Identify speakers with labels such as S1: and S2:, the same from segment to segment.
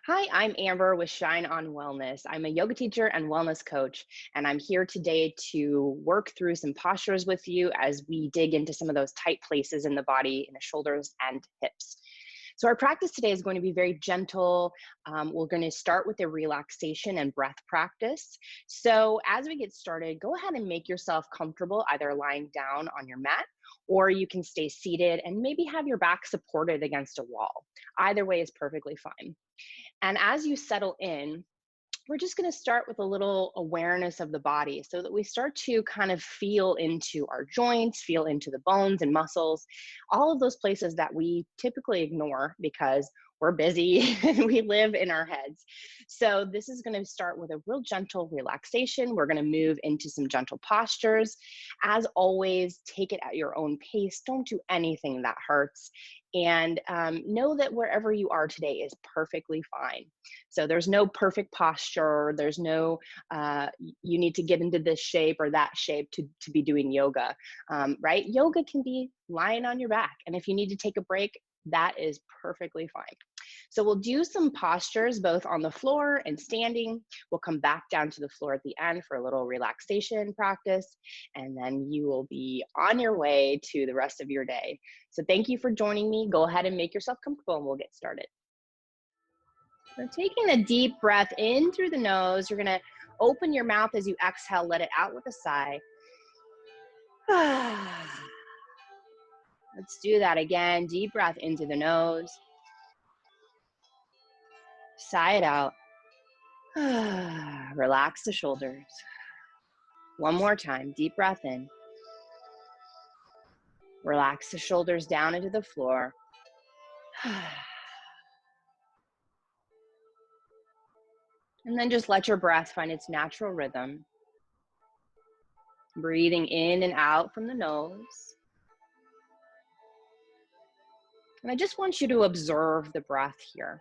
S1: Hi, I'm Amber with Shine on Wellness. I'm a yoga teacher and wellness coach, and I'm here today to work through some postures with you as we dig into some of those tight places in the body, in the shoulders and hips. So, our practice today is going to be very gentle. We're going to start with a relaxation and breath practice. So, as we get started, go ahead and make yourself comfortable, either lying down on your mat or you can stay seated and maybe have your back supported against a wall. Either way is perfectly fine. And as you settle in, we're just going to start with a little awareness of the body so that we start to kind of feel into our joints, feel into the bones and muscles, all of those places that we typically ignore because we're busy and we live in our heads. So, this is going to start with a real gentle relaxation. We're going to move into some gentle postures. As always, take it at your own pace. Don't do anything that hurts. And know that wherever you are today is perfectly fine. So there's no perfect posture. There's no, you need to get into this shape or that shape to be doing yoga, right? Yoga can be lying on your back. And if you need to take a break, that is perfectly fine. So we'll do some postures both on the floor and standing. We'll come back down to the floor at the end for a little relaxation practice. And then you will be on your way to the rest of your day. So thank you for joining me. Go ahead and make yourself comfortable and we'll get started. So taking a deep breath in through the nose, you're gonna open your mouth as you exhale, let it out with a sigh. Let's do that again. Deep breath into the nose, sigh it out. Relax the shoulders. One more time, deep breath in. Relax the shoulders down into the floor. And then just let your breath find its natural rhythm. Breathing in and out from the nose. And I just want you to observe the breath here.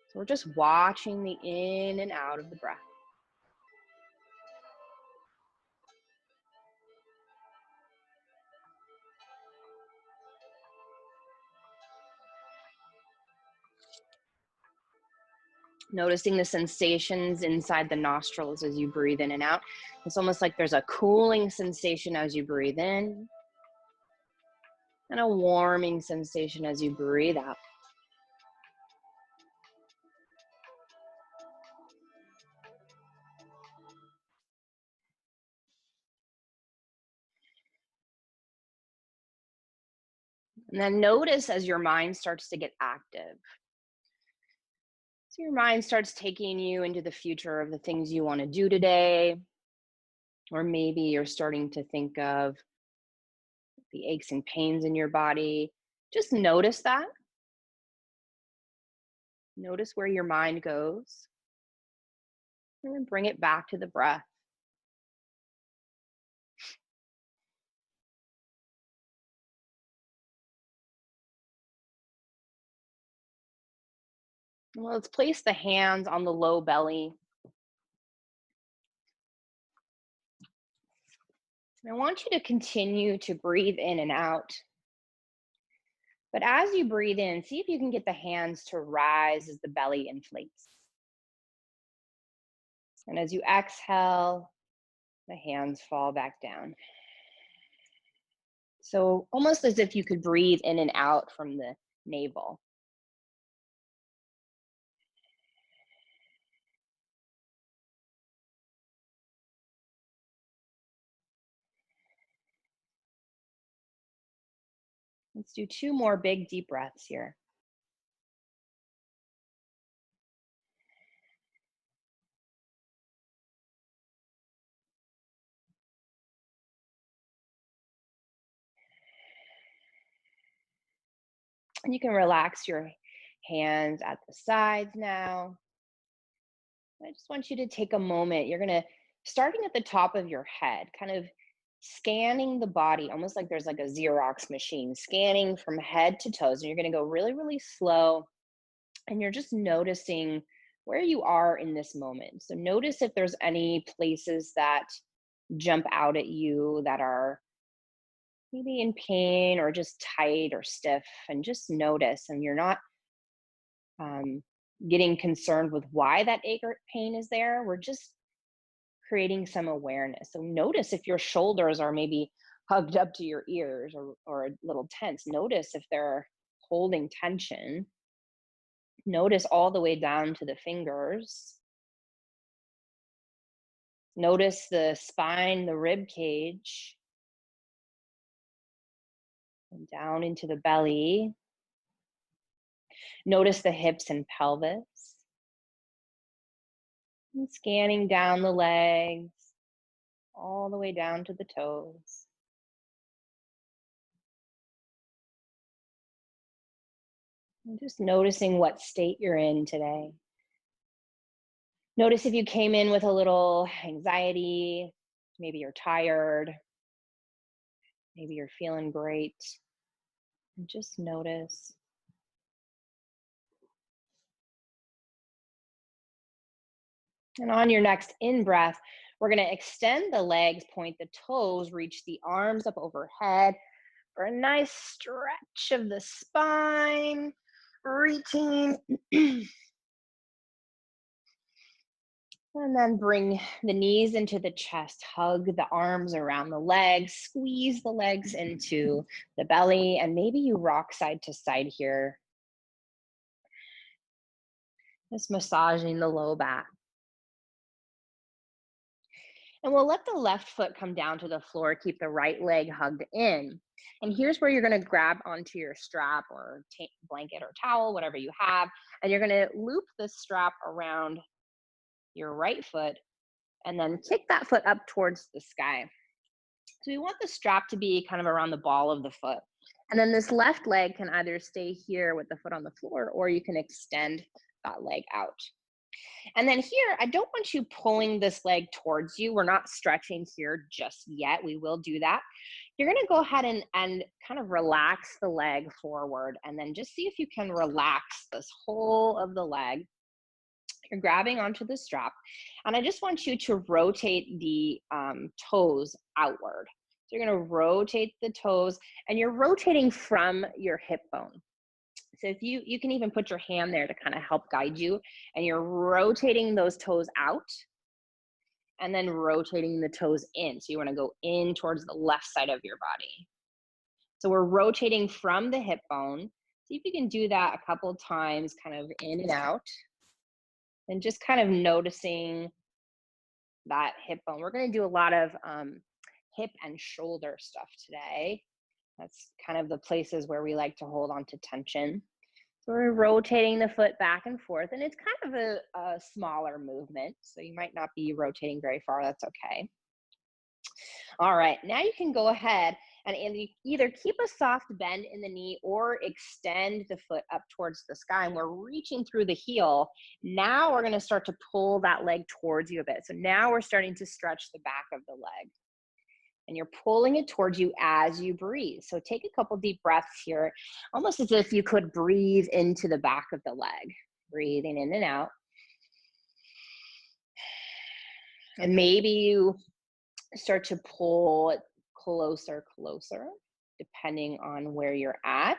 S1: So we're just watching the in and out of the breath. Noticing the sensations inside the nostrils as you breathe in and out. It's almost like there's a cooling sensation as you breathe in and a warming sensation as you breathe out. And then notice as your mind starts to get active. So your mind starts taking you into the future of the things you want to do today, or maybe you're starting to think of the aches and pains in your body. Just notice that. Notice where your mind goes, and then bring it back to the breath. Well, let's place the hands on the low belly. I want you to continue to breathe in and out. But as you breathe in, see if you can get the hands to rise as the belly inflates. And as you exhale, the hands fall back down. So almost as if you could breathe in and out from the navel. Let's do two more big deep breaths here. And you can relax your hands at the sides now. I just want you to take a moment. You're going to, starting at the top of your head, kind of scanning the body, almost like there's like a Xerox machine, scanning from head to toes. And you're going to go really, really slow. And you're just noticing where you are in this moment. So notice if there's any places that jump out at you that are maybe in pain or just tight or stiff, and just notice. And you're not getting concerned with why that ache or pain is there. We're just creating some awareness. So notice if your shoulders are maybe hugged up to your ears or a little tense. Notice if they're holding tension. Notice all the way down to the fingers. Notice the spine, the rib cage, and down into the belly. Notice the hips and pelvis. And scanning down the legs, all the way down to the toes. And just noticing what state you're in today. Notice if you came in with a little anxiety, maybe you're tired, maybe you're feeling great. And just notice. And on your next in-breath, we're going to extend the legs, point the toes, reach the arms up overhead for a nice stretch of the spine, reaching. And then bring the knees into the chest, hug the arms around the legs, squeeze the legs into the belly, and maybe you rock side to side here. Just massaging the low back. And we'll let the left foot come down to the floor, keep the right leg hugged in. And here's where you're gonna grab onto your strap or blanket or towel, whatever you have, and you're gonna loop the strap around your right foot and then kick that foot up towards the sky. So we want the strap to be kind of around the ball of the foot. And then this left leg can either stay here with the foot on the floor, or you can extend that leg out. And then here, I don't want you pulling this leg towards you. We're not stretching here just yet. We will do that. You're gonna go ahead and kind of relax the leg forward, and then just see if you can relax this whole of the leg. You're grabbing onto the strap, and I just want you to rotate the toes outward. So you're going to rotate the toes, and you're rotating from your hip bone. So if you can even put your hand there to kind of help guide you, and you're rotating those toes out, and then rotating the toes in. So you want to go in towards the left side of your body. So we're rotating from the hip bone. See if you can do that a couple of times, kind of in and out. And just kind of noticing that hip bone. We're going to do a lot of hip and shoulder stuff today. That's kind of the places where we like to hold on to tension. So we're rotating the foot back and forth, and it's kind of a smaller movement. So you might not be rotating very far. That's okay. All right, now you can go ahead and either keep a soft bend in the knee or extend the foot up towards the sky. And we're reaching through the heel. Now we're going to start to pull that leg towards you a bit. So now we're starting to stretch the back of the leg. And you're pulling it towards you as you breathe. So take a couple deep breaths here, almost as if you could breathe into the back of the leg. Breathing in and out. And maybe you start to pull it closer, depending on where you're at.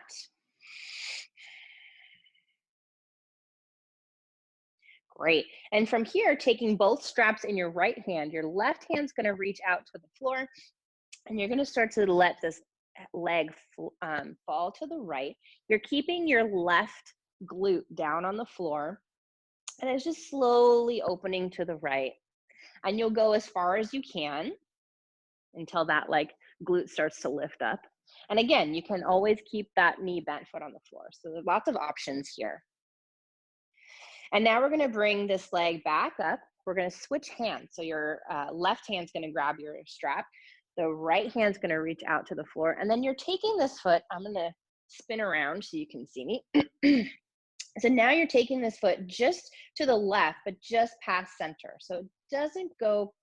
S1: Great. And from here, taking both straps in your right hand, your left hand's going to reach out to the floor, and you're going to start to let this leg fall to the right. You're keeping your left glute down on the floor, and it's just slowly opening to the right. And you'll go as far as you can until that glute starts to lift up. And again, you can always keep that knee bent foot on the floor. So there's lots of options here. And now we're gonna bring this leg back up. We're gonna switch hands. So your left hand's gonna grab your strap. The right hand's gonna reach out to the floor. And then you're taking this foot, I'm gonna spin around so you can see me. So now you're taking this foot just to the left, but just past center. So it doesn't go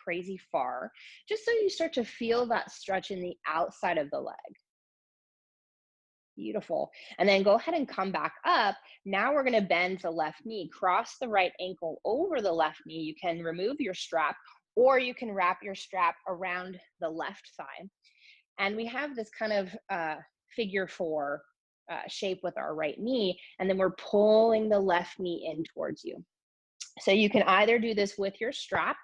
S1: crazy far, just so you start to feel that stretch in the outside of the leg. Beautiful. And then go ahead and come back up. Now we're going to bend the left knee, cross the right ankle over the left knee. You can remove your strap, or you can wrap your strap around the left thigh. And we have this kind of figure 4 shape with our right knee, and then we're pulling the left knee in towards you. So you can either do this with your strap,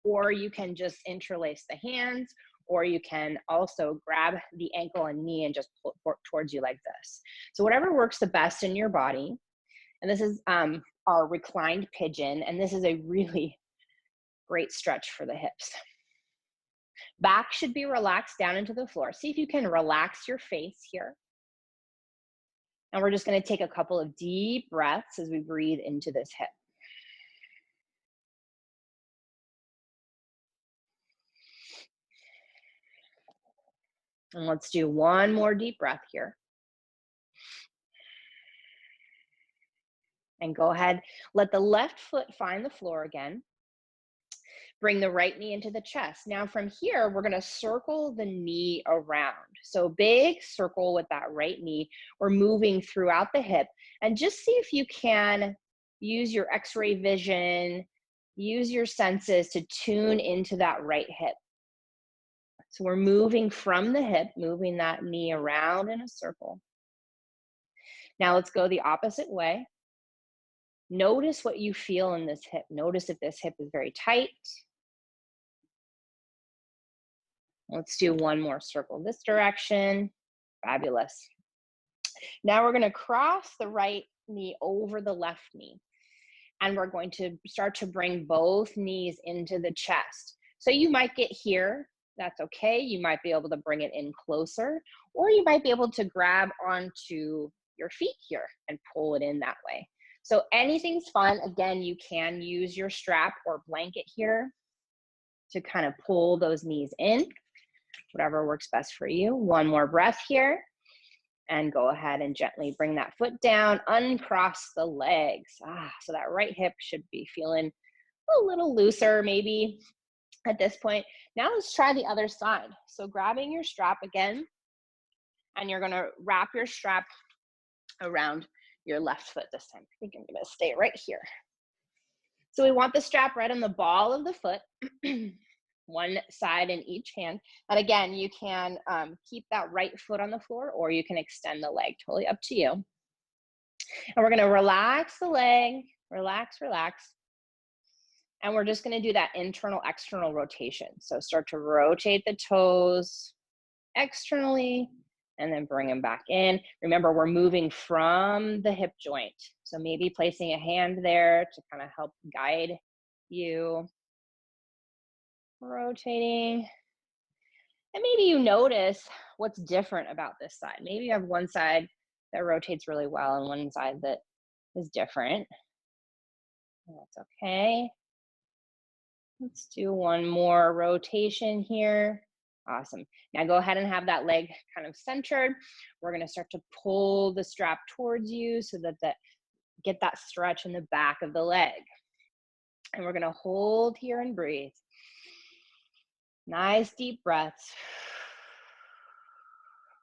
S1: or you can just interlace the hands, or you can also grab the ankle and knee and just pull it towards you like this. So whatever works the best in your body. And this is our reclined pigeon, and this is a really great stretch for the hips. Back should be relaxed down into the floor. See if you can relax your face here. And we're just going to take a couple of deep breaths as we breathe into this hip. And let's do one more deep breath here. And go ahead, let the left foot find the floor again. Bring the right knee into the chest. Now from here, we're gonna circle the knee around. So big circle with that right knee. We're moving throughout the hip. And just see if you can use your X-ray vision, use your senses to tune into that right hip. So we're moving from the hip, moving that knee around in a circle. Now let's go the opposite way. Notice what you feel in this hip. Notice if this hip is very tight. Let's do one more circle this direction. Fabulous. Now we're going to cross the right knee over the left knee. And we're going to start to bring both knees into the chest. So you might get here. That's okay. You might be able to bring it in closer, or you might be able to grab onto your feet here and pull it in that way. So anything's fun. Again, you can use your strap or blanket here to kind of pull those knees in, whatever works best for you. One more breath here, and go ahead and gently bring that foot down, uncross the legs. So that right hip should be feeling a little looser maybe at this point. Now let's try the other side. So grabbing your strap again, and you're gonna wrap your strap around your left foot this time. I think I'm gonna stay right here. So we want the strap right on the ball of the foot, one side in each hand. And again, you can keep that right foot on the floor, or you can extend the leg, totally up to you. And we're gonna relax the leg, relax, relax. And we're just gonna do that internal, external rotation. So start to rotate the toes externally, and then bring them back in. Remember, we're moving from the hip joint. So maybe placing a hand there to kind of help guide you. Rotating. And maybe you notice what's different about this side. Maybe you have one side that rotates really well and one side that is different. That's okay. Let's do one more rotation here. Awesome. Now go ahead and have that leg kind of centered. We're going to start to pull the strap towards you so that get that stretch in the back of the leg. And we're going to hold here and breathe. Nice deep breaths.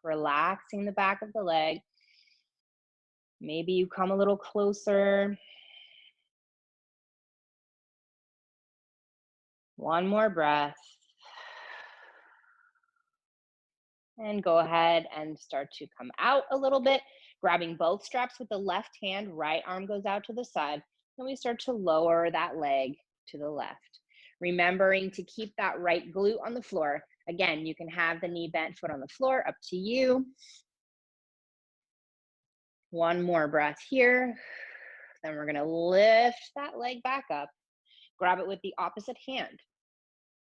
S1: Relaxing the back of the leg. Maybe you come a little closer. One more breath. And go ahead and start to come out a little bit, grabbing both straps with the left hand, right arm goes out to the side, and we start to lower that leg to the left. Remembering to keep that right glute on the floor. Again, you can have the knee bent, foot on the floor, up to you. One more breath here. Then we're gonna lift that leg back up, grab it with the opposite hand.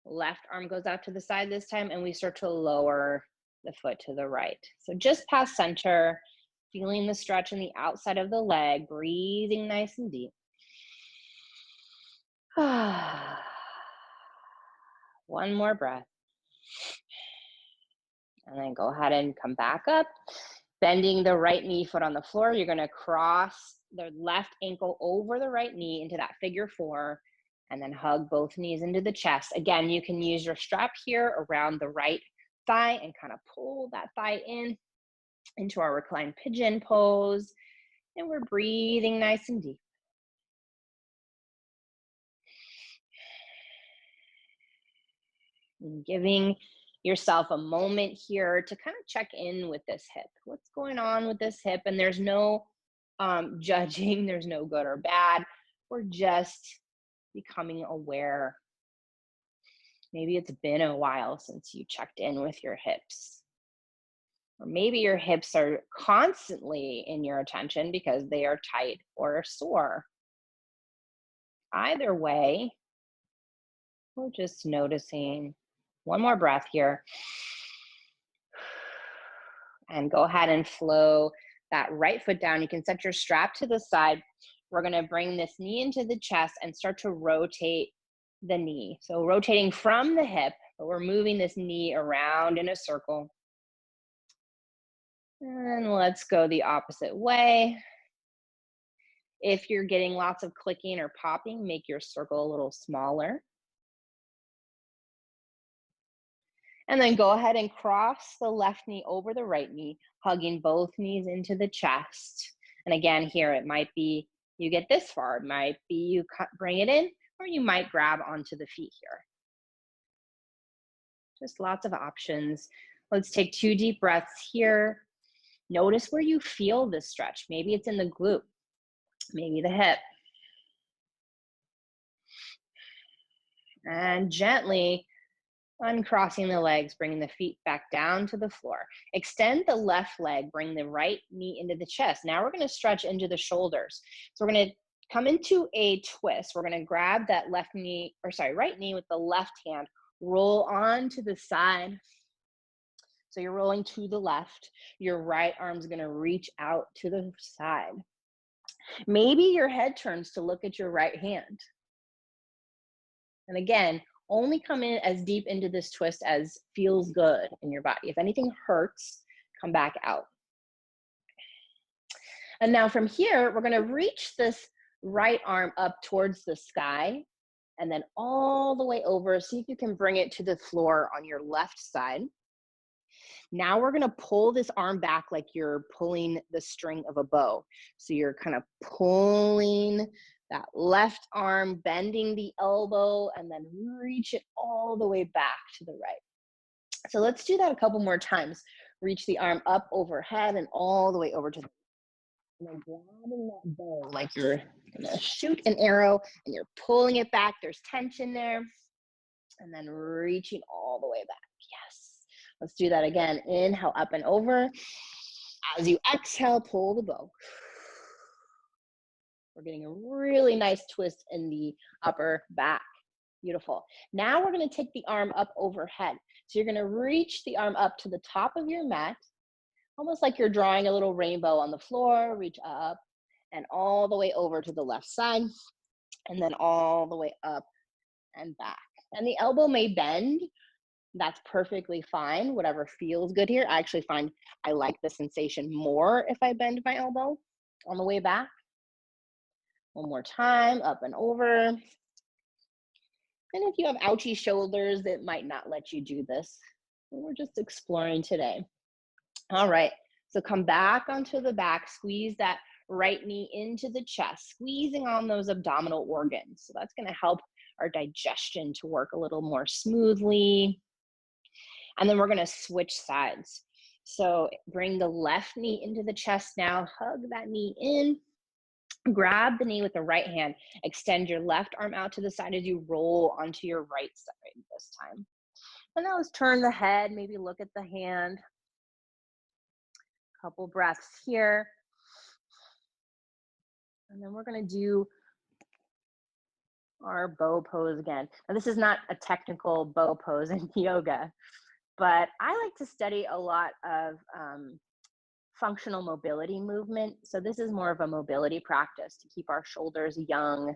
S1: Left arm goes out to the side this time, and we start to lower the foot to the right. So just past center, feeling the stretch in the outside of the leg, breathing nice and deep. One more breath. And then go ahead and come back up. Bending the right knee, foot on the floor. You're gonna cross the left ankle over the right knee into that figure four, and then hug both knees into the chest. Again, you can use your strap here around the right thigh and kind of pull that thigh in into our reclined pigeon pose. And we're breathing nice and deep. And giving yourself a moment here to kind of check in with this hip. What's going on with this hip? And there's no judging, there's no good or bad. We're just becoming aware. Maybe it's been a while since you checked in with your hips. Or maybe your hips are constantly in your attention because they are tight or sore. Either way, we're just noticing. One more breath here. And go ahead and flow that right foot down. You can set your strap to the side. We're going to bring this knee into the chest and start to rotate the knee. So rotating from the hip, but we're moving this knee around in a circle. And let's go the opposite way. If you're getting lots of clicking or popping, make your circle a little smaller. And then go ahead and cross the left knee over the right knee, hugging both knees into the chest. And again, here it might be you get this far. It might be you bring it in, or you might grab onto the feet here. Just lots of options. Let's take 2 deep breaths here. Notice where you feel this stretch. Maybe it's in the glute, maybe the hip. And gently uncrossing the legs, bringing the feet back down to the floor. Extend the left leg, bring the right knee into the chest. Now we're going to stretch into the shoulders. So we're going to come into a twist. We're going to grab that right knee with the left hand, roll on to the side. So you're rolling to the left. Your right arm's going to reach out to the side. Maybe your head turns to look at your right hand. And again, only come in as deep into this twist as feels good in your body. If anything hurts, come back out. And now from here, we're going to reach this right arm up towards the sky and then all the way over. See if you can bring it to the floor on your left side. Now we're going to pull this arm back like you're pulling the string of a bow. So you're kind of pulling that left arm, bending the elbow, and then reach it all the way back to the right. So let's do that a couple more times. Reach the arm up overhead and all the way over to the right. And then grabbing that bow like you're gonna shoot an arrow and you're pulling it back. There's tension there. And then reaching all the way back. Yes. Let's do that again. Inhale, up and over. As you exhale, pull the bow. We're getting a really nice twist in the upper back. Beautiful. Now we're going to take the arm up overhead. So you're going to reach the arm up to the top of your mat, almost like you're drawing a little rainbow on the floor. Reach up and all the way over to the left side, and then all the way up and back. And the elbow may bend. That's perfectly fine. Whatever feels good here. I actually find I like the sensation more if I bend my elbow on the way back. One more time, up and over. And if you have ouchy shoulders, it might not let you do this. We're just exploring today. All right, so come back onto the back, squeeze that right knee into the chest, squeezing on those abdominal organs. So that's gonna help our digestion to work a little more smoothly. And then we're gonna switch sides. So bring the left knee into the chest now, hug that knee in. Grab the knee with the right hand, extend your left arm out to the side as you roll onto your right side this time. And now let's turn the head, maybe look at the hand. Couple breaths here. And then we're going to do our bow pose again. Now this is not a technical bow pose in yoga, but I like to study a lot of functional mobility movement. So this is more of a mobility practice to keep our shoulders young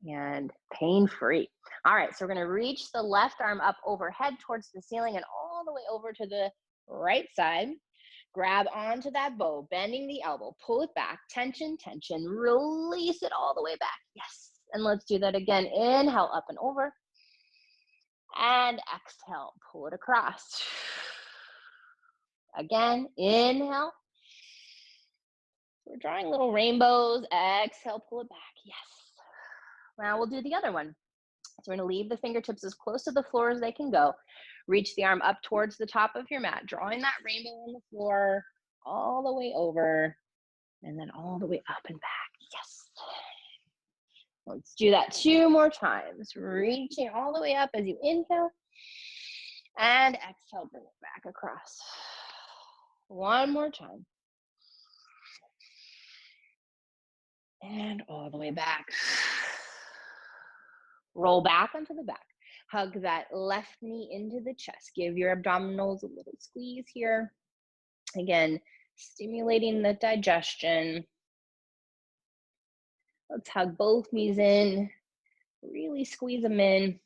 S1: and pain-free. All right, so we're gonna reach the left arm up overhead towards the ceiling and all the way over to the right side. Grab onto that bow, bending the elbow, pull it back, tension, tension, release it all the way back. Yes, and let's do that again. Inhale, up and over. And exhale, pull it across. Again, inhale. We're drawing little rainbows. Exhale, pull it back. Yes. Now we'll do the other one. So we're gonna leave the fingertips as close to the floor as they can go. Reach the arm up towards the top of your mat, drawing that rainbow on the floor, all the way over, and then all the way up and back. Yes. Let's do that 2 more times. Reaching all the way up as you inhale, and exhale, bring it back across. 1 more time. And all the way back. Roll back onto the back. Hug that left knee into the chest. Give your abdominals a little squeeze here. Again, stimulating the digestion. Let's hug both knees in. Really squeeze them in.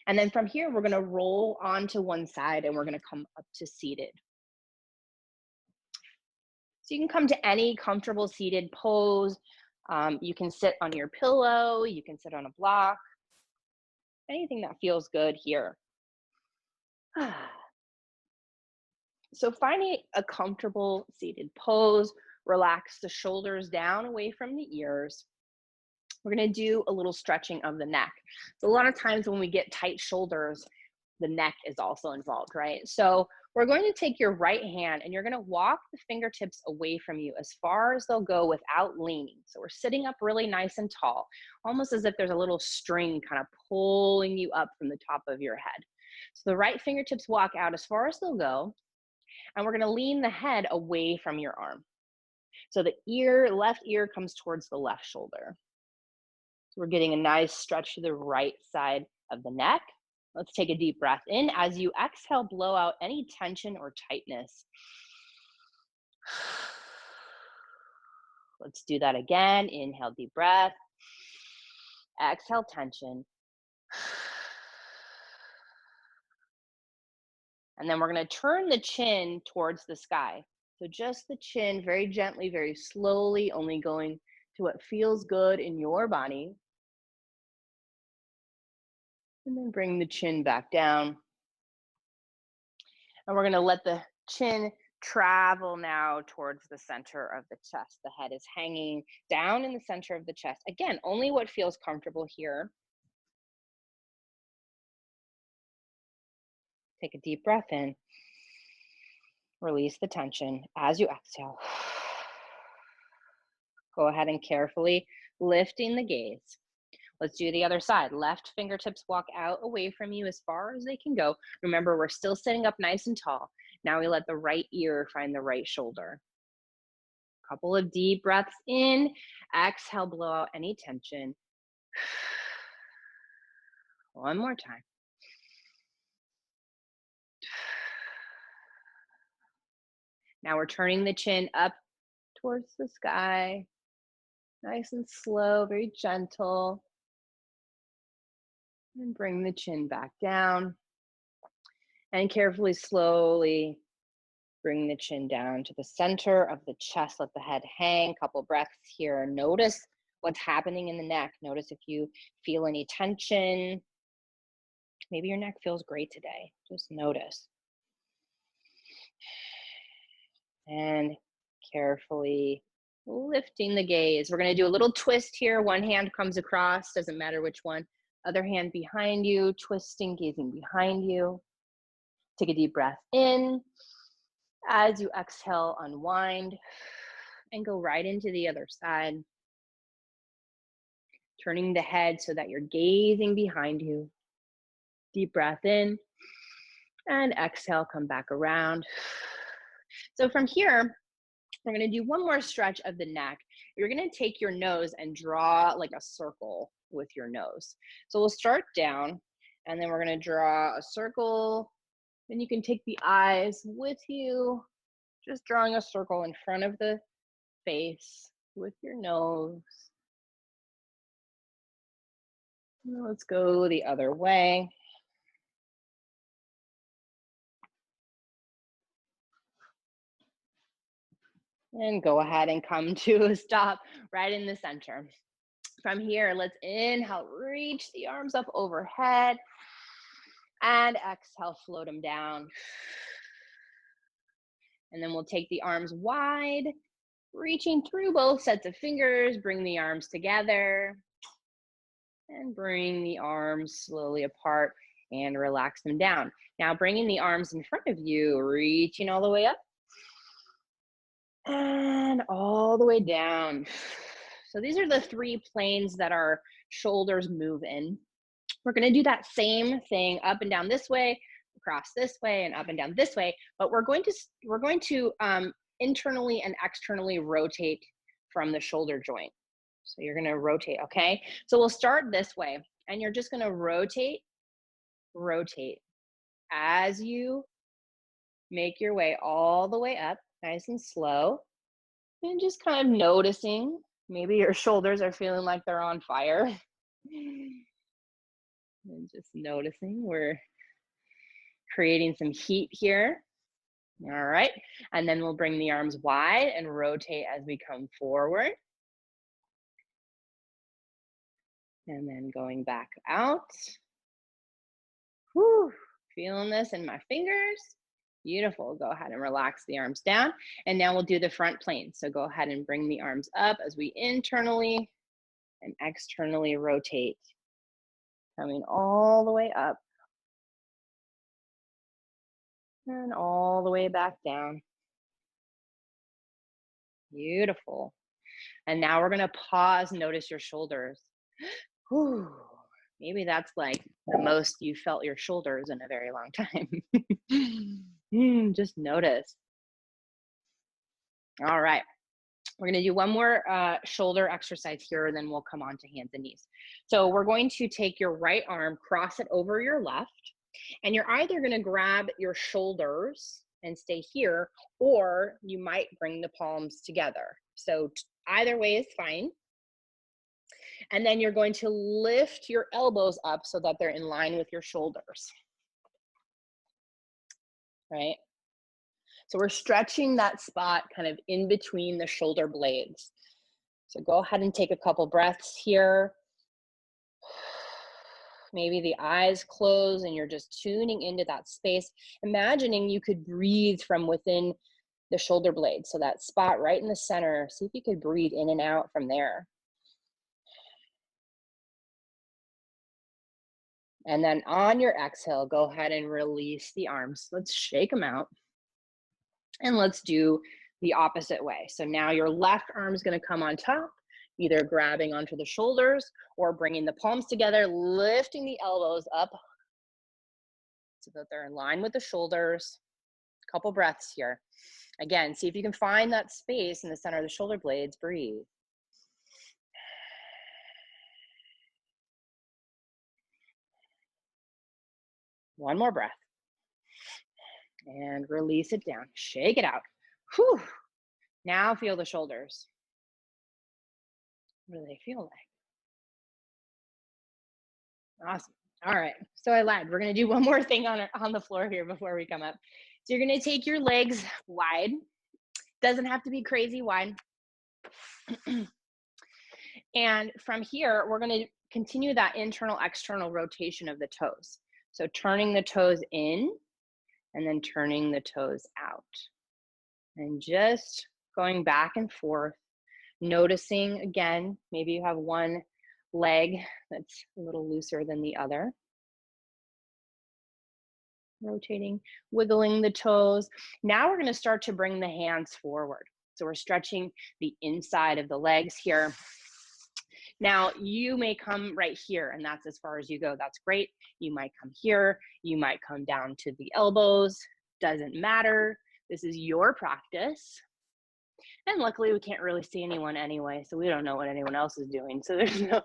S1: And then from here, we're going to roll onto one side and we're going to come up to seated. So you can come to any comfortable seated pose. You can sit on your pillow. You can sit on a block. Anything that feels good here. So finding a comfortable seated pose, relax the shoulders down away from the ears. We're gonna do a little stretching of the neck. So a lot of times when we get tight shoulders, the neck is also involved, right? So we're going to take your right hand and you're gonna walk the fingertips away from you as far as they'll go without leaning. So we're sitting up really nice and tall, almost as if there's a little string kind of pulling you up from the top of your head. So the right fingertips walk out as far as they'll go, and we're gonna lean the head away from your arm. So the left ear comes towards the left shoulder. So we're getting a nice stretch to the right side of the neck. Let's take a deep breath in. As you exhale, blow out any tension or tightness. Let's do that again. Inhale, deep breath. Exhale, tension. And then we're going to turn the chin towards the sky. So just the chin, very gently, very slowly, only going to what feels good in your body. And then bring the chin back down. And we're going to let the chin travel now towards the center of the chest. The head is hanging down in the center of the chest. Again, only what feels comfortable here. Take a deep breath in. Release the tension as you exhale. Go ahead and carefully lifting the gaze. Let's do the other side. Left fingertips walk out away from you as far as they can go. Remember, we're still sitting up nice and tall. Now we let the right ear find the right shoulder. Couple of deep breaths in. Exhale, blow out any tension. One more time. Now we're turning the chin up towards the sky. Nice and slow, very gentle. And bring the chin back down. And carefully, slowly bring the chin down to the center of the chest. Let the head hang. Couple breaths here. Notice what's happening in the neck. Notice if you feel any tension. Maybe your neck feels great today. Just notice. And carefully lifting the gaze. We're going to do a little twist here. One hand comes across, doesn't matter which one. Other hand behind you, twisting, gazing behind you. Take a deep breath in. As you exhale, unwind and go right into the other side. Turning the head so that you're gazing behind you. Deep breath in and exhale, come back around. So from here, we're going to do one more stretch of the neck. You're going to take your nose and draw like a circle with your nose. So we'll start down and then we're going to draw a circle. Then you can take the eyes with you, just drawing a circle in front of the face with your nose. Now let's go the other way. And go ahead and come to a stop right in the center. From here, let's inhale, reach the arms up overhead. And exhale, float them down. And then we'll take the arms wide, reaching through both sets of fingers, bring the arms together. And bring the arms slowly apart and relax them down. Now bringing the arms in front of you, reaching all the way up and all the way down. So these are the three planes that our shoulders move in. We're going to do that same thing up and down this way, across this way, and up and down this way. But we're going to internally and externally rotate from the shoulder joint. So you're going to rotate, okay? So we'll start this way, and you're just going to rotate, rotate as you make your way all the way up, nice and slow, and just kind of noticing. Maybe your shoulders are feeling like they're on fire. And just noticing we're creating some heat here. All right, and then we'll bring the arms wide and rotate as we come forward. And then going back out. Whew, feeling this in my fingers. Beautiful. Go ahead and relax the arms down. And now we'll do the front plane. So go ahead and bring the arms up as we internally and externally rotate. Coming all the way up. And all the way back down. Beautiful. And now we're going to pause, notice your shoulders. Whew. Maybe that's like the most you felt your shoulders in a very long time. Just notice. All right. We're going to do one more shoulder exercise here, and then we'll come on to hands and knees. So we're going to take your right arm, cross it over your left, and you're either going to grab your shoulders and stay here, or you might bring the palms together. So either way is fine. And then you're going to lift your elbows up so that they're in line with your shoulders, right? So we're stretching that spot kind of in between the shoulder blades. So go ahead and take a couple breaths here. Maybe the eyes close and you're just tuning into that space, imagining you could breathe from within the shoulder blades. So that spot right in the center, see if you could breathe in and out from there. And then on your exhale, go ahead and release the arms. Let's shake them out. And let's do the opposite way. So now your left arm is going to come on top, either grabbing onto the shoulders or bringing the palms together, lifting the elbows up so that they're in line with the shoulders. A couple breaths here. Again, see if you can find that space in the center of the shoulder blades. Breathe. One more breath. And release it down. Shake it out. Whew. Now feel the shoulders. What do they feel like? Awesome. All right. So I lied. We're going to do one more thing on the floor here before we come up. So you're going to take your legs wide. Doesn't have to be crazy wide. And from here, we're going to continue that internal external rotation of the toes. So turning the toes in and then turning the toes out. And just going back and forth, noticing again, maybe you have one leg that's a little looser than the other. Rotating, wiggling the toes. Now we're going to start to bring the hands forward. So we're stretching the inside of the legs here. Now you may come right here and that's as far as you go. That's great. You might come here. You might come down to the elbows. Doesn't matter. This is your practice. And luckily we can't really see anyone anyway, so we don't know what anyone else is doing. So there's no,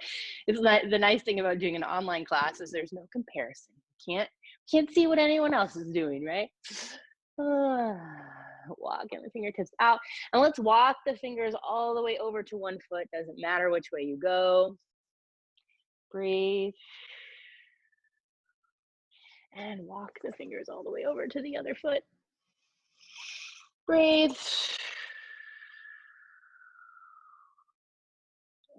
S1: it's not, the nice thing about doing an online class is there's no comparison. You can't see what anyone else is doing, right? Walking the fingertips out. And let's walk the fingers all the way over to one foot. Doesn't matter which way you go. Breathe. And walk the fingers all the way over to the other foot. Breathe.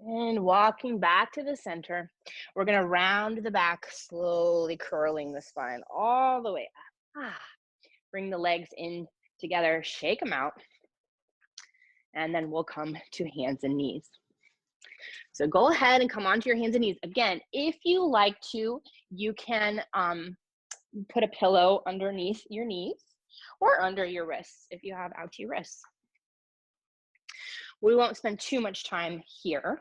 S1: And walking back to the center. We're going to round the back, slowly curling the spine all the way up. Bring the legs in together, shake them out. And then we'll come to hands and knees. So go ahead and come onto your hands and knees. Again, if you like to, you can put a pillow underneath your knees or under your wrists if you have outy wrists. We won't spend too much time here.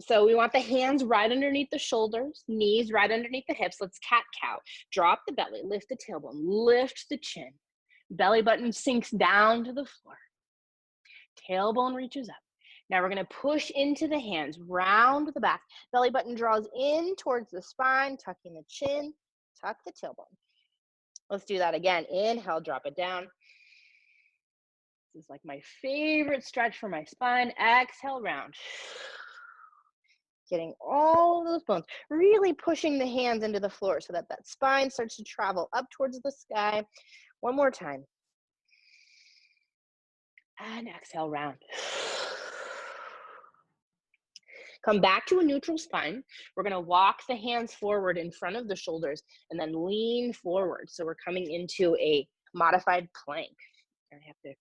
S1: So we want the hands right underneath the shoulders, knees right underneath the hips. Let's cat-cow. Drop the belly, lift the tailbone, lift the chin. Belly button sinks down to the floor. Tailbone reaches up. Now we're going to push into the hands, round the back. Belly button draws in towards the spine, tucking the chin, tuck the tailbone. Let's do that again. Inhale, drop it down. This is like my favorite stretch for my spine. Exhale, round. Getting all of those bones, really pushing the hands into the floor so that that spine starts to travel up towards the sky. One more time. And exhale, round. Come back to a neutral spine. We're going to walk the hands forward in front of the shoulders and then lean forward. So we're coming into a modified plank. I have to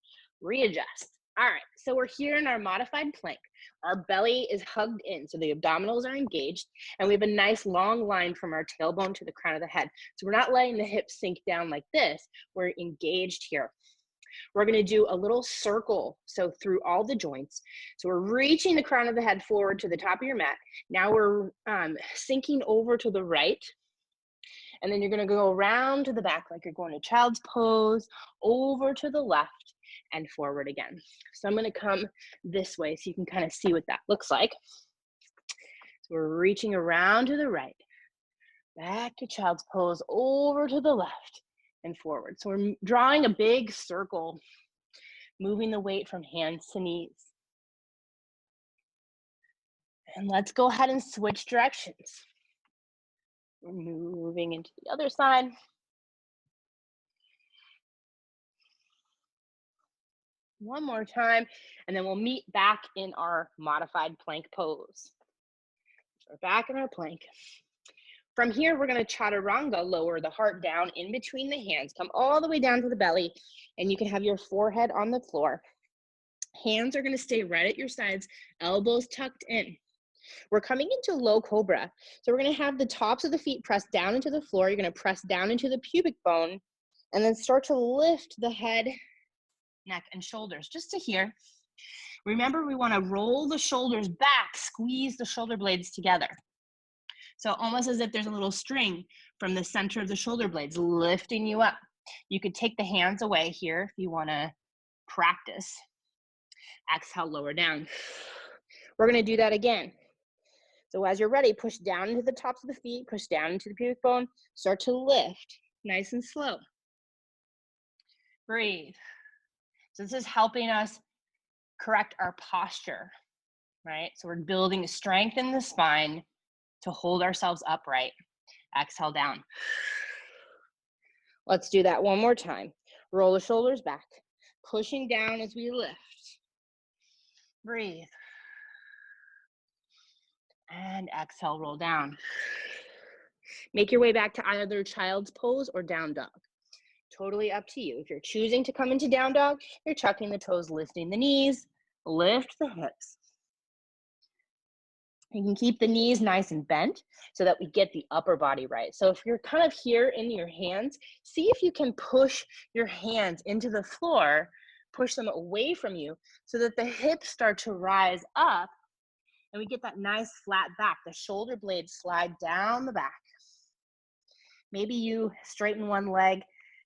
S1: readjust. All right, so we're here in our modified plank. Our belly is hugged in, so the abdominals are engaged, and we have a nice long line from our tailbone to the crown of the head. So we're not letting the hips sink down like this. We're engaged here. We're going to do a little circle, so through all the joints. So we're reaching the crown of the head forward to the top of your mat. Now we're sinking over to the right, and then you're going to go around to the back like you're going to child's pose, over to the left, and forward again. So I'm going to come this way so you can kind of see what that looks like. So we're reaching around to the right, back to child's pose, over to the left, and forward. So we're drawing a big circle, moving the weight from hands to knees. And let's go ahead and switch directions. We're moving into the other side. One more time, and then we'll meet back in our modified plank pose. So we're back in our plank. From here, we're going to chaturanga, lower the heart down in between the hands, come all the way down to the belly, and you can have your forehead on the floor. Hands are going to stay right at your sides, elbows tucked in. We're coming into low cobra. So we're going to have the tops of the feet pressed down into the floor. You're going to press down into the pubic bone, and then start to lift the head, neck, and shoulders just to here. Remember, we want to roll the shoulders back, squeeze the shoulder blades together. So almost as if there's a little string from the center of the shoulder blades lifting you up. You could take the hands away here if you want to practice. Exhale, lower down. We're going to do that again. So as you're ready, push down into the tops of the feet, push down into the pubic bone, start to lift, nice and slow. Breathe. So this is helping us correct our posture, right? So we're building strength in the spine to hold ourselves upright. Exhale down. Let's do that one more time. Roll the shoulders back, pushing down as we lift. Breathe. And exhale, roll down. Make your way back to either child's pose or down dog. Totally up to you. If you're choosing to come into down dog, you're tucking the toes, lifting the knees, lift the hips. You can keep the knees nice and bent so that we get the upper body right. So if you're kind of here in your hands, see if you can push your hands into the floor, push them away from you so that the hips start to rise up and we get that nice flat back. The shoulder blades slide down the back. Maybe you straighten one leg,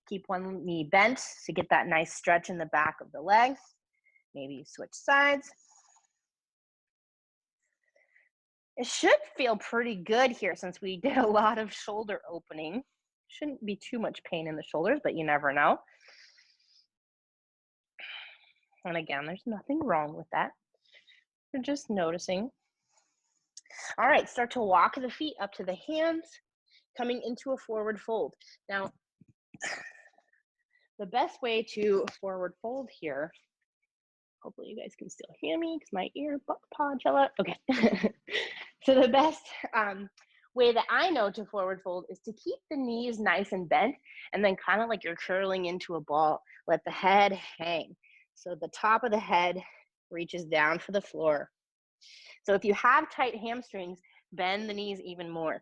S1: keep one knee bent to get that nice stretch in the back of the leg. Maybe you switch sides. It should feel pretty good here since we did a lot of shoulder opening. Shouldn't be too much pain in the shoulders, but you never know. And again, there's nothing wrong with that. You're just noticing. All right, start to walk the feet up to the hands, coming into a forward fold. Now, the best way to forward fold here, hopefully you guys can still hear me because my ear pod fell out. Okay. So the best way that I know to forward fold is to keep the knees nice and bent and then kind of like you're curling into a ball. Let the head hang. So the top of the head reaches down for the floor. So if you have tight hamstrings, bend the knees even more.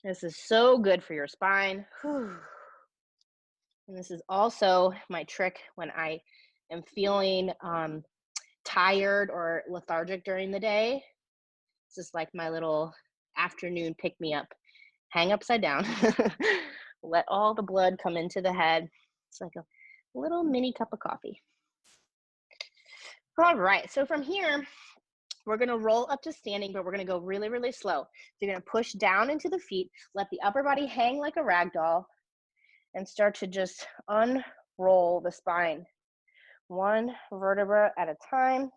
S1: This is so good for your spine. Whew. And this is also my trick when I am feeling tired or lethargic during the day. This is like my little afternoon pick-me-up. Hang upside down. Let all the blood come into the head. It's like a little mini cup of coffee. All right, so from here, we're gonna roll up to standing, but we're gonna go really, really slow. So you're gonna push down into the feet, let the upper body hang like a rag doll, and start to just unroll the spine. One vertebra at a time,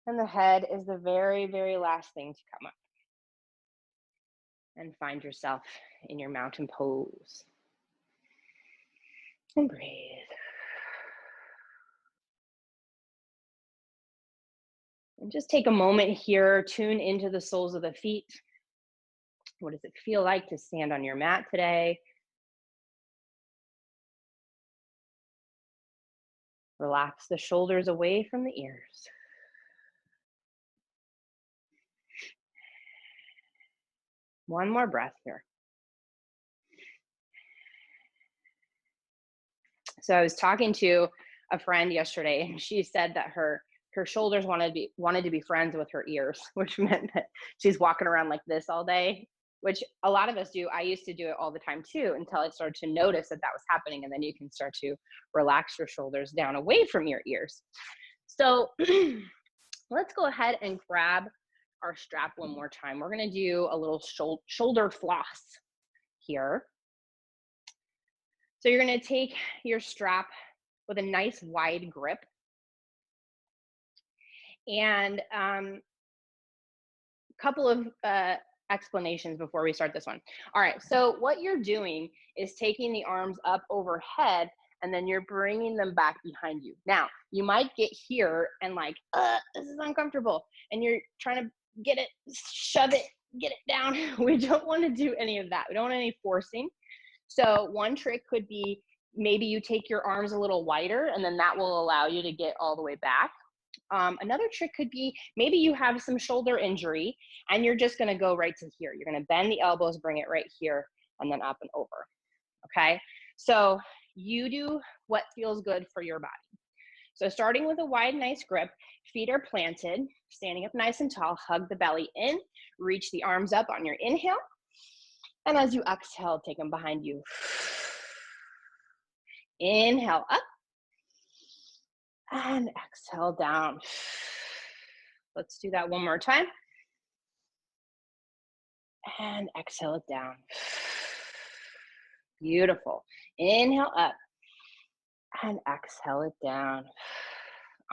S1: and the head is the very, very last thing to come up. And find yourself in your mountain pose. And breathe. And just take a moment here, tune into the soles of the feet. What does it feel like to stand on your mat today? Relax the shoulders away from the ears. One more breath here. So I was talking to a friend yesterday, and she said that her shoulders wanted to be friends with her ears, which meant that she's walking around like this all day, which a lot of us do. I used to do it all the time too, until I started to notice that was happening, and then you can start to relax your shoulders down away from your ears. So let's go ahead and grab our strap one more time. We're going to do a little shoulder floss here. So you're going to take your strap with a nice wide grip. And a couple of explanations before we start this one. All right, so what you're doing is taking the arms up overhead, and then you're bringing them back behind you. Now, you might get here and like, this is uncomfortable, and you're trying to get it, shove it, get it down. We don't want to do any of that. We don't want any forcing. So one trick could be maybe you take your arms a little wider, and then that will allow you to get all the way back. Another trick could be maybe you have some shoulder injury and you're just going to go right to here. You're going to bend the elbows, bring it right here, and then up and over. Okay, so you do what feels good for your body. So starting with a wide, nice grip, feet are planted, standing up nice and tall, hug the belly in, reach the arms up on your inhale, and as you exhale, take them behind you. Inhale up, and exhale down. Let's do that one more time. And exhale it down. Beautiful. Inhale up and exhale it down.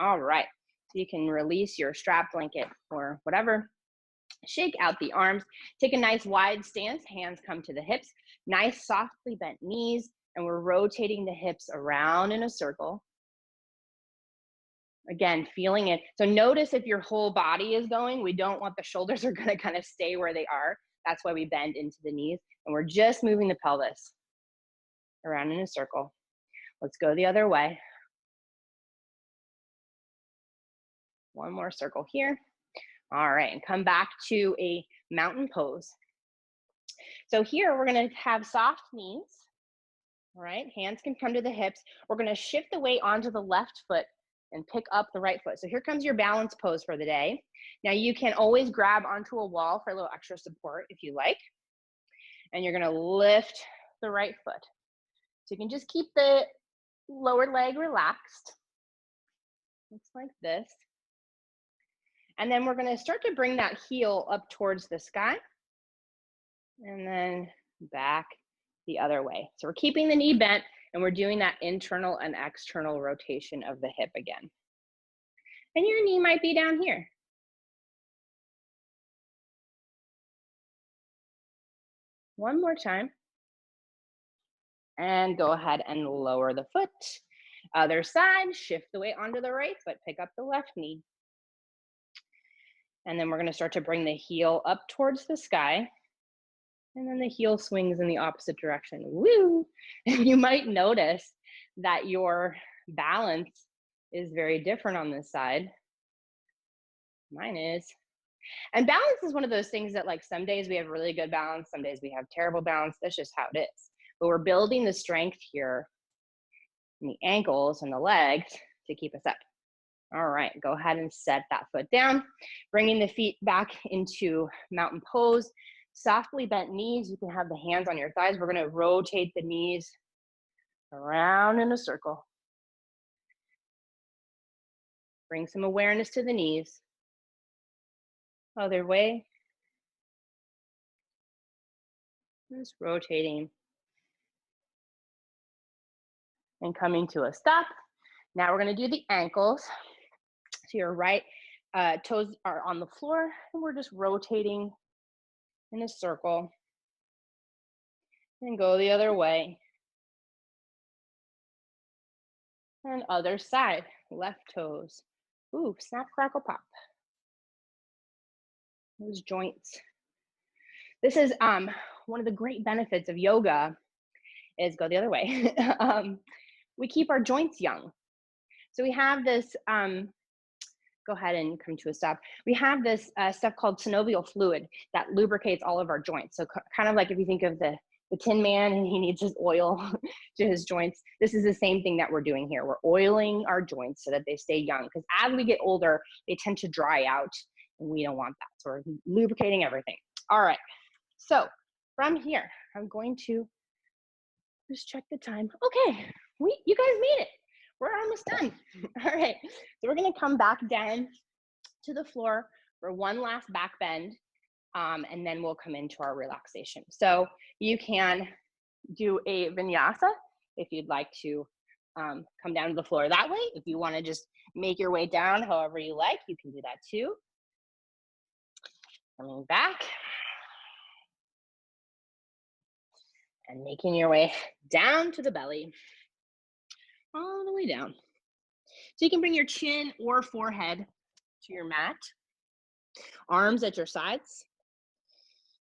S1: All right. So you can release your strap blanket or whatever. Shake out the arms. Take a nice wide stance. Hands come to the hips. Nice softly bent knees. And we're rotating the hips around in a circle. Again, feeling it. So notice if your whole body is going. We don't want the shoulders are going to kind of stay where they are. That's why we bend into the knees. And we're just moving the pelvis around in a circle. Let's go the other way. One more circle here. All right, and come back to a mountain pose. So here we're going to have soft knees. All right, hands can come to the hips. We're going to shift the weight onto the left foot and pick up the right foot. So here comes your balance pose for the day. Now you can always grab onto a wall for a little extra support if you like. And you're going to lift the right foot. So you can just keep the lower leg relaxed. Looks like this. And then we're going to start to bring that heel up towards the sky. And then back the other way. So we're keeping the knee bent, and we're doing that internal and external rotation of the hip again. And your knee might be down here. One more time. And go ahead and lower the foot. Other side, shift the weight onto the right foot, pick up the left knee. And then we're going to start to bring the heel up towards the sky. And then the heel swings in the opposite direction. Woo! And you might notice that your balance is very different on this side. Mine is. And balance is one of those things that, like, some days we have really good balance, some days we have terrible balance. That's just how it is. But we're building the strength here in the ankles and the legs to keep us up. All right, go ahead and set that foot down, bringing the feet back into mountain pose. Softly bent knees. You can have the hands on your thighs. We're going to rotate the knees around in a circle. Bring some awareness to the knees. Other way. Just rotating and coming to a stop. Now we're going to do the ankles. So your right toes are on the floor, and we're just rotating in a circle. And go the other way. And other side, left toes. Ooh, snap, crackle, pop. Those joints. This is one of the great benefits of yoga is go the other way. We keep our joints young. So we have this, go ahead and come to a stop. We have this stuff called synovial fluid that lubricates all of our joints. So kind of like if you think of the Tin Man and he needs his oil to his joints, this is the same thing that we're doing here. We're oiling our joints so that they stay young, because as we get older, they tend to dry out, and we don't want that. So we're lubricating everything. All right, so from here, I'm going to just check the time. Okay, you guys made it. We're almost done. All right, so we're gonna come back down to the floor for one last back bend. And then we'll come into our relaxation. So you can do a vinyasa if you'd like to come down to the floor that way. If you want to just make your way down however you like, you can do that too. Coming back and making your way down to the belly, all the way down. So you can bring your chin or forehead to your mat, arms at your sides,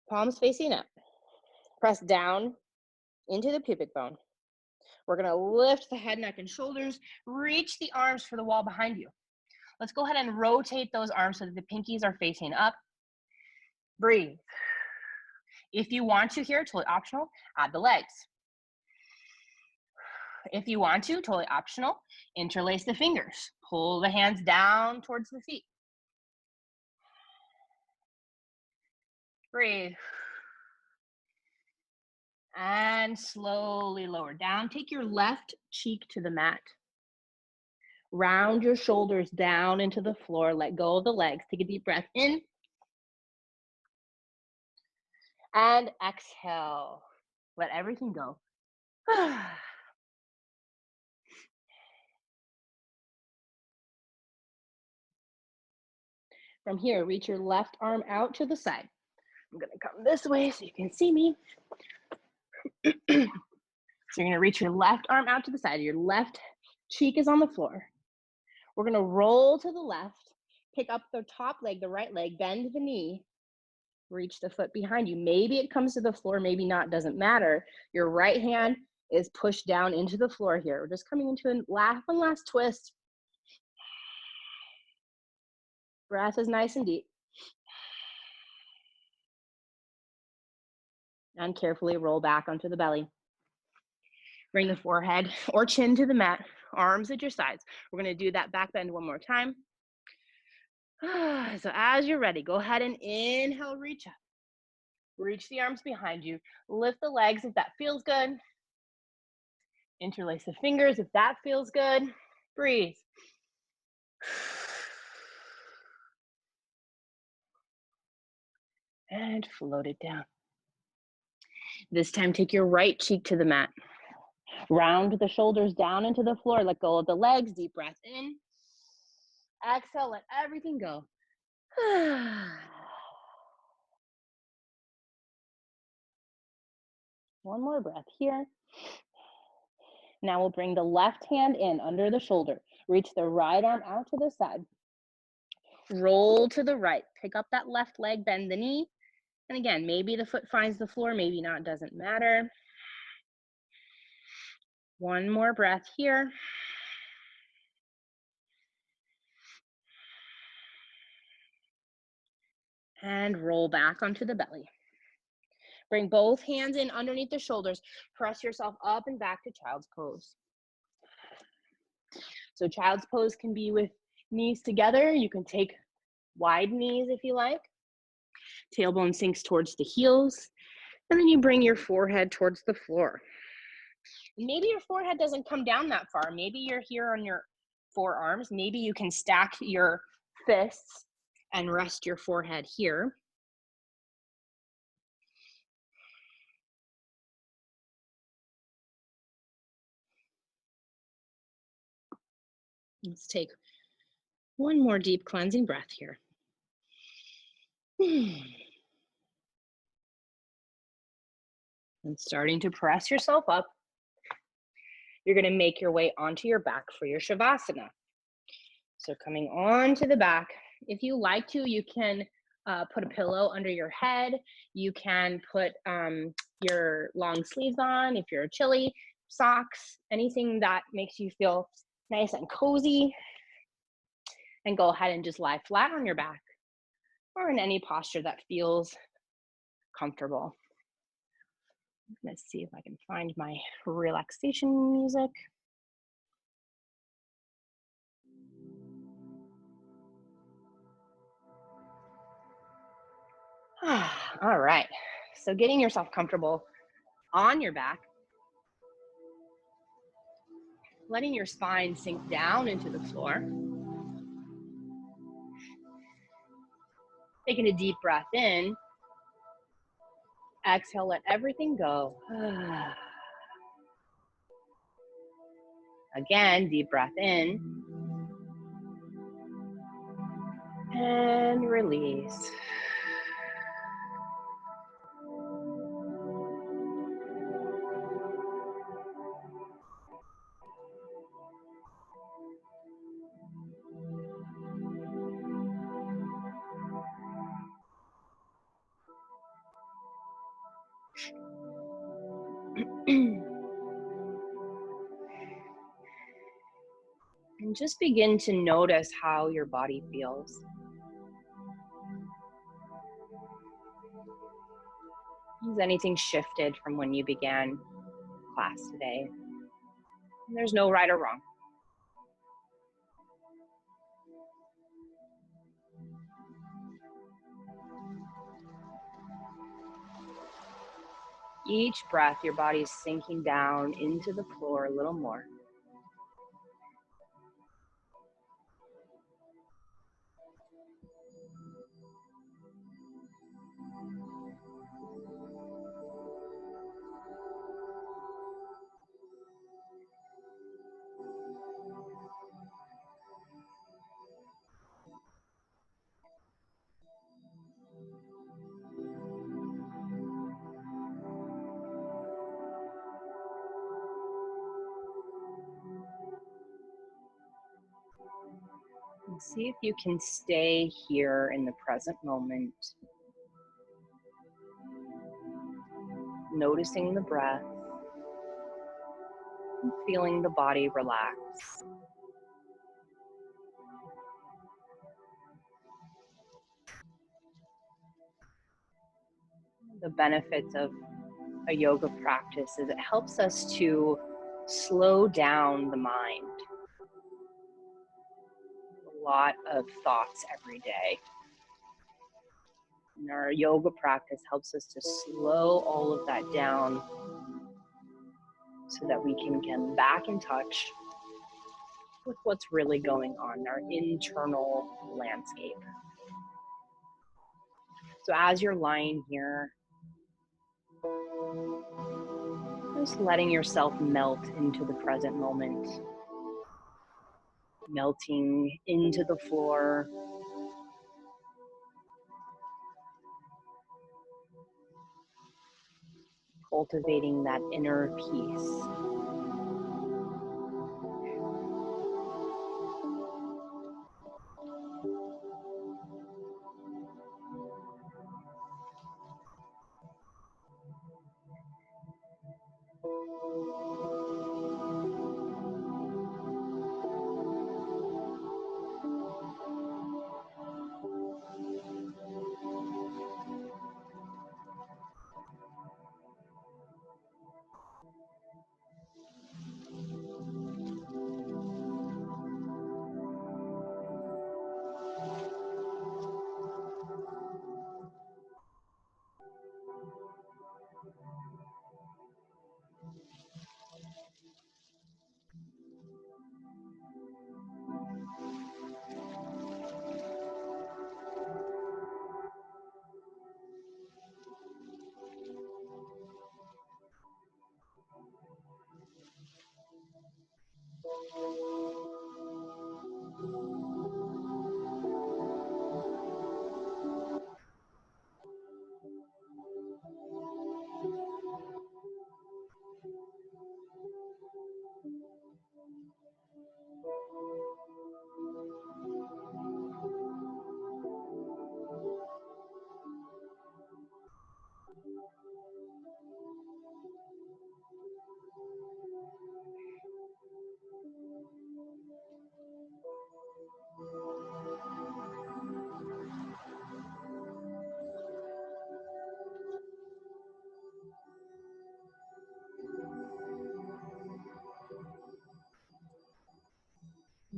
S1: palms facing up. Press down into the pubic bone. We're gonna lift the head, neck, and shoulders, reach the arms for the wall behind you. Let's go ahead and rotate those arms so that the pinkies are facing up. Breathe. If you want to here, totally optional, add the legs. If you want to, totally optional, interlace the fingers. Pull the hands down towards the feet. Breathe. And slowly lower down. Take your left cheek to the mat. Round your shoulders down into the floor. Let go of the legs. Take a deep breath in. And exhale. Let everything go. From here, reach your left arm out to the side. I'm gonna come this way so you can see me. So you're gonna reach your left arm out to the side. Your left cheek is on the floor. We're gonna roll to the left, pick up the top leg, the right leg, bend the knee, reach the foot behind you. Maybe it comes to the floor, maybe not, doesn't matter. Your right hand is pushed down into the floor here. We're just coming into one last twist. Breath is nice and deep. And carefully roll back onto the belly. Bring the forehead or chin to the mat, arms at your sides. We're gonna do that back bend one more time. So as you're ready, go ahead and inhale, reach up. Reach the arms behind you. Lift the legs if that feels good. Interlace the fingers if that feels good. Breathe. And float it down. This time, take your right cheek to the mat. Round the shoulders down into the floor. Let go of the legs. Deep breath in. Exhale, let everything go. One more breath here. Now we'll bring the left hand in under the shoulder. Reach the right arm out to the side. Roll to the right. Pick up that left leg, bend the knee. And again, maybe the foot finds the floor, maybe not, doesn't matter. One more breath here. And roll back onto the belly. Bring both hands in underneath the shoulders. Press yourself up and back to child's pose. So child's pose can be with knees together. You can take wide knees if you like. Tailbone sinks towards the heels. And then you bring your forehead towards the floor. Maybe your forehead doesn't come down that far. Maybe you're here on your forearms. Maybe you can stack your fists and rest your forehead here. Let's take one more deep cleansing breath here. And starting to press yourself up, you're going to make your way onto your back for your Shavasana. So coming onto the back, if you like to, you can put a pillow under your head. You can put your long sleeves on if you're chilly, socks, anything that makes you feel nice and cozy. And go ahead and just lie flat on your back or in any posture that feels comfortable. I'm going to see if I can find my relaxation music. All right, so getting yourself comfortable on your back, letting your spine sink down into the floor. Taking a deep breath in. Exhale, let everything go. Again, deep breath in. And release. And just begin to notice how your body feels. Has anything shifted from when you began class today? And there's no right or wrong. Each breath, your body's sinking down into the floor a little more. And see if you can stay here in the present moment, noticing the breath, and feeling the body relax. The benefits of a yoga practice is it helps us to slow down the mind. A lot of thoughts every day. And our yoga practice helps us to slow all of that down so that we can get back in touch with what's really going on in our internal landscape. So as you're lying here, just letting yourself melt into the present moment, melting into the floor, cultivating that inner peace.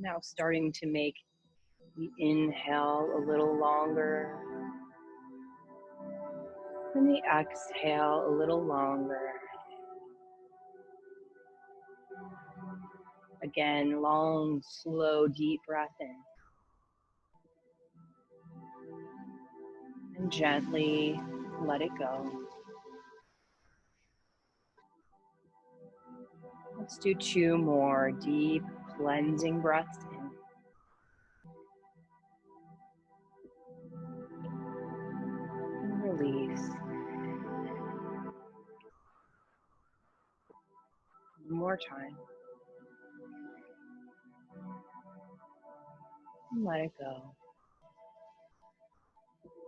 S1: Now starting to make the inhale a little longer and the exhale a little longer. Again, long, slow, deep breath in. And gently let it go. Let's do 2 more deep cleansing breaths in. And release. One more time. And let it go.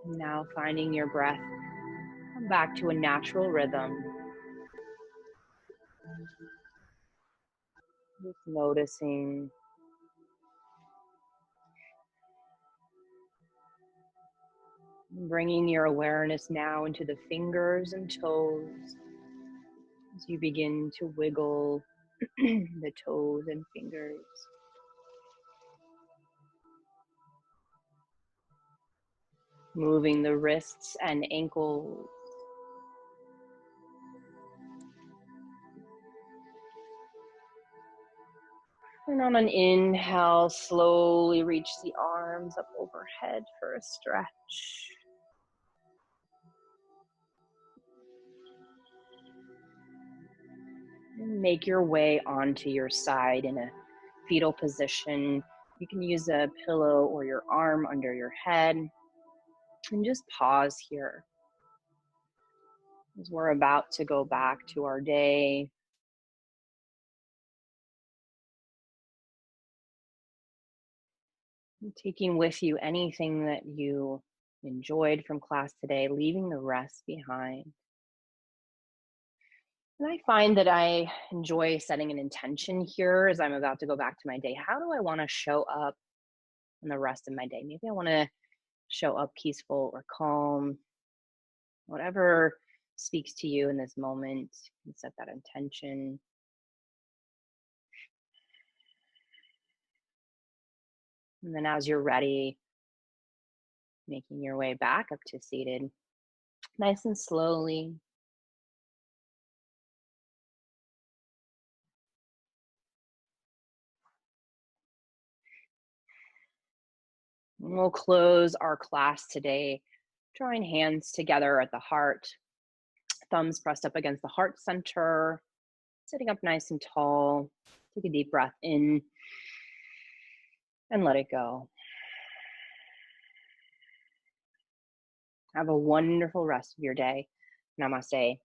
S1: Now finding your breath, come back to a natural rhythm. Just noticing bringing your awareness now into the fingers and toes as you begin to wiggle the toes and fingers. Moving the wrists and ankles. And on an inhale, slowly reach the arms up overhead for a stretch. And make your way onto your side in a fetal position. You can use a pillow or your arm under your head. And just pause here as we're about to go back to our day. And taking with you anything that you enjoyed from class today, leaving the rest behind. And I find that I enjoy setting an intention here as I'm about to go back to my day. How do I want to show up in the rest of my day? Maybe I want to show up peaceful or calm, whatever speaks to you in this moment, and set that intention. And then as you're ready, making your way back up to seated, nice and slowly. And we'll close our class today, drawing hands together at the heart, thumbs pressed up against the heart center, sitting up nice and tall. Take a deep breath in and let it go. Have a wonderful rest of your day. Namaste.